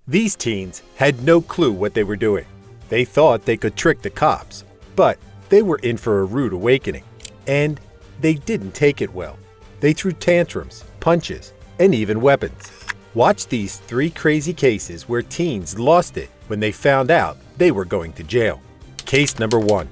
These teens had no clue what they were doing. They thought they could trick the cops, but they were in for a rude awakening. And they didn't take it well. They threw tantrums, punches, and even weapons. Watch these 3 crazy cases where teens lost it when they found out they were going to jail. Case number 1.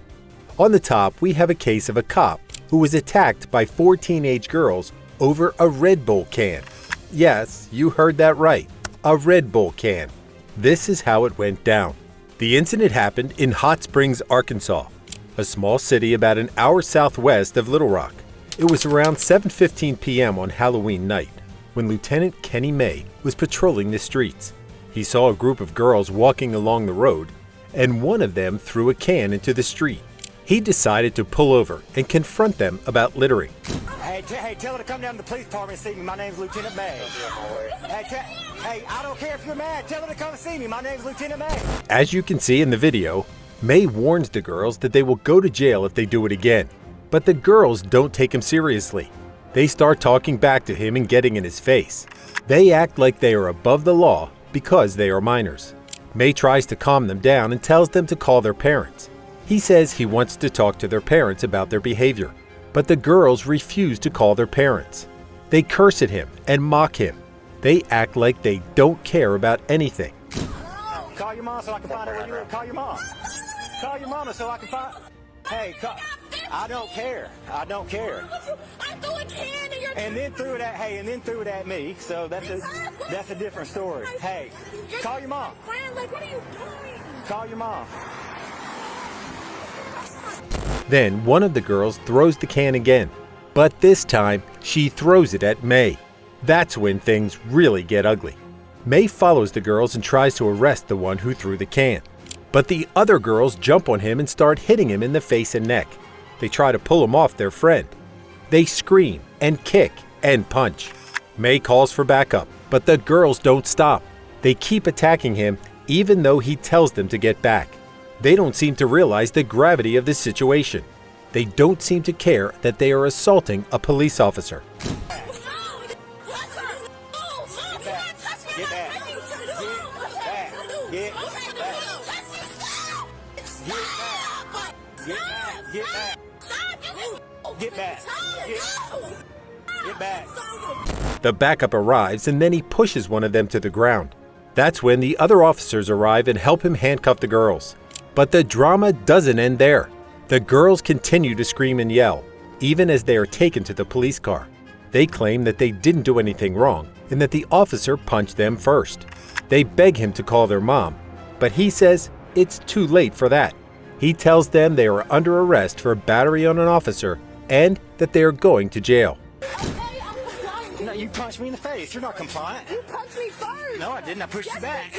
On the top, we have a case of a cop who was attacked by 4 teenage girls over a Red Bull can. Yes, you heard that right, a Red Bull can. This is how it went down. The incident happened in Hot Springs, Arkansas, a small city about an hour southwest of Little Rock. It was around 7:15 p.m. on Halloween night when Lieutenant Kenny May was patrolling the streets. He saw a group of girls walking along the road, and one of them threw a can into the street. He decided to pull over and confront them about littering. Hey, tell her to come down to the police department and see me. My name's Lieutenant May. Hey, I don't care if you're mad. Tell her to come and see me. My name's Lieutenant May. As you can see in the video, May warns the girls that they will go to jail if they do it again. But the girls don't take him seriously. They start talking back to him and getting in his face. They act like they are above the law because they are minors. May tries to calm them down and tells them to call their parents. He says he wants to talk to their parents about their behavior, but the girls refuse to call their parents. They curse at him and mock him. They act like they don't care about anything. Call your mom so I can find out where you are. Call your mom. Call your mama so I can find... Hey, I don't care. I don't care. I threw a can in your... And then threw it at me. So that's a different story. Hey, call your mom. Friend, like, what are you doing? Call your mom. Then one of the girls throws the can again, but this time she throws it at May. That's when things really get ugly. May follows the girls and tries to arrest the one who threw the can. But the other girls jump on him and start hitting him in the face and neck. They try to pull him off their friend. They scream and kick and punch. May calls for backup, but the girls don't stop. They keep attacking him even though he tells them to get back. They don't seem to realize the gravity of the situation. They don't seem to care that they are assaulting a police officer. Get back. The backup arrives and then he pushes one of them to the ground. That's when the other officers arrive and help him handcuff the girls. But the drama doesn't end there. The girls continue to scream and yell, even as they are taken to the police car. They claim that they didn't do anything wrong and that the officer punched them first. They beg him to call their mom, but he says it's too late for that. He tells them they are under arrest for battery on an officer and that they are going to jail. No, you punched me in the face. You're not compliant. You punched me first. No, I didn't. I pushed you back.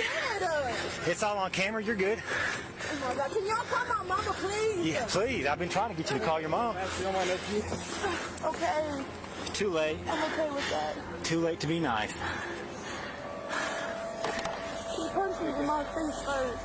It's all on camera. You're good. Oh my God. Can y'all call my mama, please? Yeah, please. I've been trying to get you to call your mom. Okay. Too late. I'm okay with that. Too late to be nice. You punched me in my face first.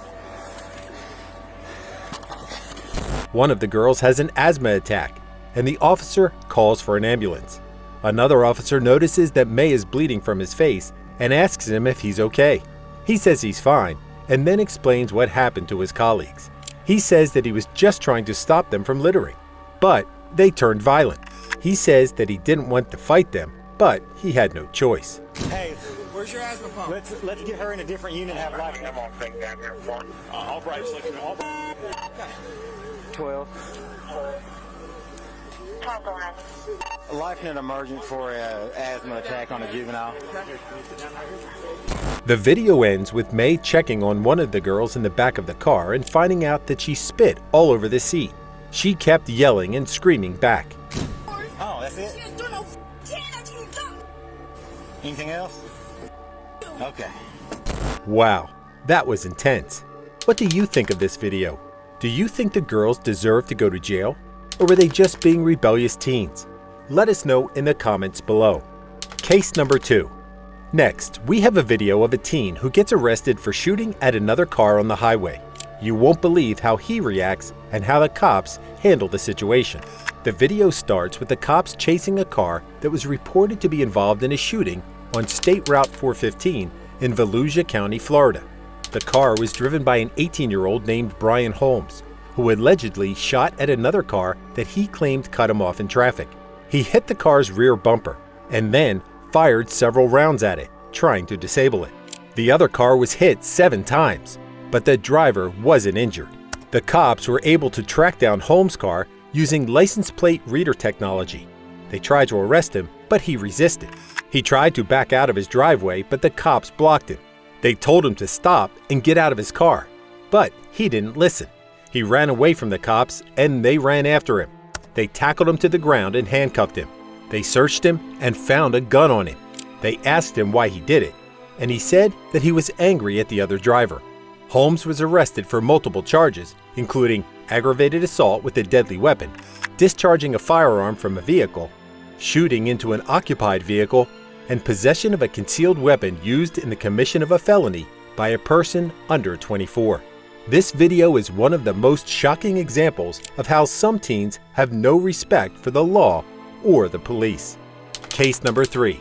One of the girls has an asthma attack, and the officer calls for an ambulance. Another officer notices that May is bleeding from his face and asks him if he's okay. He says he's fine, and then explains what happened to his colleagues. He says that he was just trying to stop them from littering, but they turned violent. He says that he didn't want to fight them, but he had no choice. Hey, where's your asthma pump? Let's get her in a different unit and have life. All right, so all 12. A life net emergent for an asthma attack on a juvenile. The video ends with May checking on one of the girls in the back of the car and finding out that she spit all over the seat. She kept yelling and screaming back. Oh, that's it? Anything else? Okay. Wow, that was intense. What do you think of this video? Do you think the girls deserve to go to jail? Or were they just being rebellious teens? Let us know in the comments below. Case number 2. Next, we have a video of a teen who gets arrested for shooting at another car on the highway. You won't believe how he reacts and how the cops handle the situation. The video starts with the cops chasing a car that was reported to be involved in a shooting on State Route 415 in Volusia County, Florida. The car was driven by an 18-year-old named Brian Holmes, who allegedly shot at another car that he claimed cut him off in traffic. He hit the car's rear bumper and then fired several rounds at it, trying to disable it. The other car was hit 7 times, but the driver wasn't injured. The cops were able to track down Holmes' car using license plate reader technology. They tried to arrest him, but he resisted. He tried to back out of his driveway, but the cops blocked him. They told him to stop and get out of his car, but he didn't listen. He ran away from the cops and they ran after him. They tackled him to the ground and handcuffed him. They searched him and found a gun on him. They asked him why he did it, and he said that he was angry at the other driver. Holmes was arrested for multiple charges, including aggravated assault with a deadly weapon, discharging a firearm from a vehicle, shooting into an occupied vehicle, and possession of a concealed weapon used in the commission of a felony by a person under 24. This video is one of the most shocking examples of how some teens have no respect for the law or the police. Case number 3.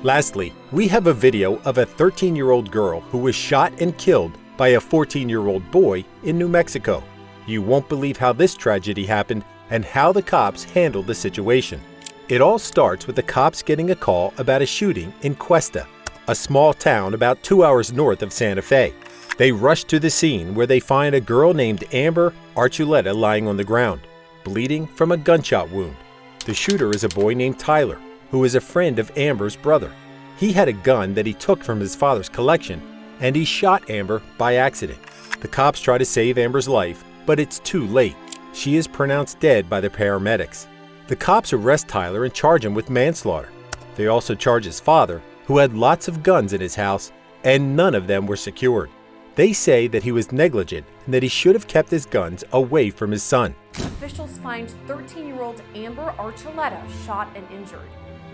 Lastly, we have a video of a 13-year-old girl who was shot and killed by a 14-year-old boy in New Mexico. You won't believe how this tragedy happened and how the cops handled the situation. It all starts with the cops getting a call about a shooting in Cuesta, a small town about 2 hours north of Santa Fe. They rush to the scene where they find a girl named Amber Archuleta lying on the ground, bleeding from a gunshot wound. The shooter is a boy named Tyler, who is a friend of Amber's brother. He had a gun that he took from his father's collection, and he shot Amber by accident. The cops try to save Amber's life, but it's too late. She is pronounced dead by the paramedics. The cops arrest Tyler and charge him with manslaughter. They also charge his father, who had lots of guns in his house, and none of them were secured. They say that he was negligent and that he should have kept his guns away from his son. Officials find 13-year-old Amber Archuleta shot and injured.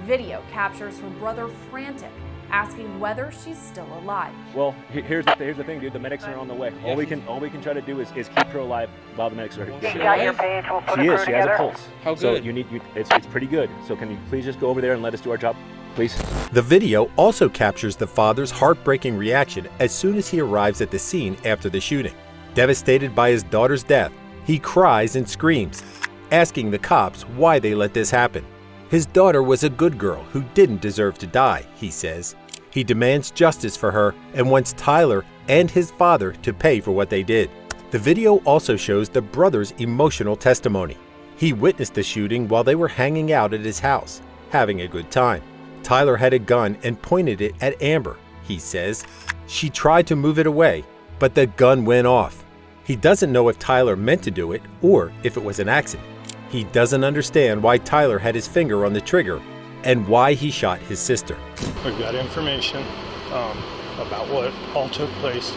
Video captures her brother frantic, asking whether she's still alive. Well, here's the thing, dude. The medics are on the way. All we can try to do is keep her alive while the medics are here. You got your page, we'll put She a is. crew She has a together. pulse. How So good? it's pretty good. So can you please just go over there and let us do our job, please? The video also captures the father's heartbreaking reaction as soon as he arrives at the scene after the shooting. Devastated by his daughter's death, he cries and screams, asking the cops why they let this happen. His daughter was a good girl who didn't deserve to die, he says. He demands justice for her and wants Tyler and his father to pay for what they did. The video also shows the brother's emotional testimony. He witnessed the shooting while they were hanging out at his house, having a good time. Tyler had a gun and pointed it at Amber, he says. She tried to move it away, but the gun went off. He doesn't know if Tyler meant to do it or if it was an accident. He doesn't understand why Tyler had his finger on the trigger and why he shot his sister. We've got information about what all took place,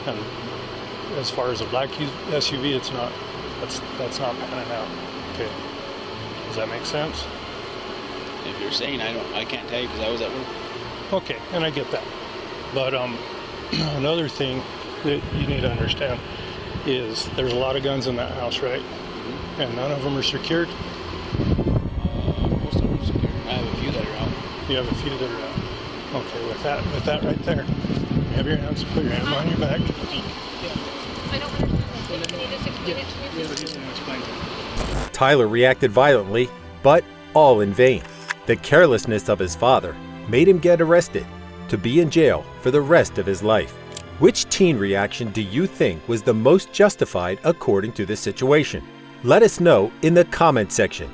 and as far as a black SUV, it's not. That's not panning out. Okay, does that make sense? If you're saying, I can't tell you because I was at work. Okay, and I get that. But another thing that you need to understand is there's a lot of guns in that house, right? And none of them are secured. Most of them are secure. I have a few that are out. You have a few that are out. Okay, with that right there, you have your hands, put your hand on your back. I don't understand. Can you just explain it to me? Tyler reacted violently, but all in vain. The carelessness of his father made him get arrested to be in jail for the rest of his life. Which teen reaction do you think was the most justified according to this situation? Let us know in the comment section.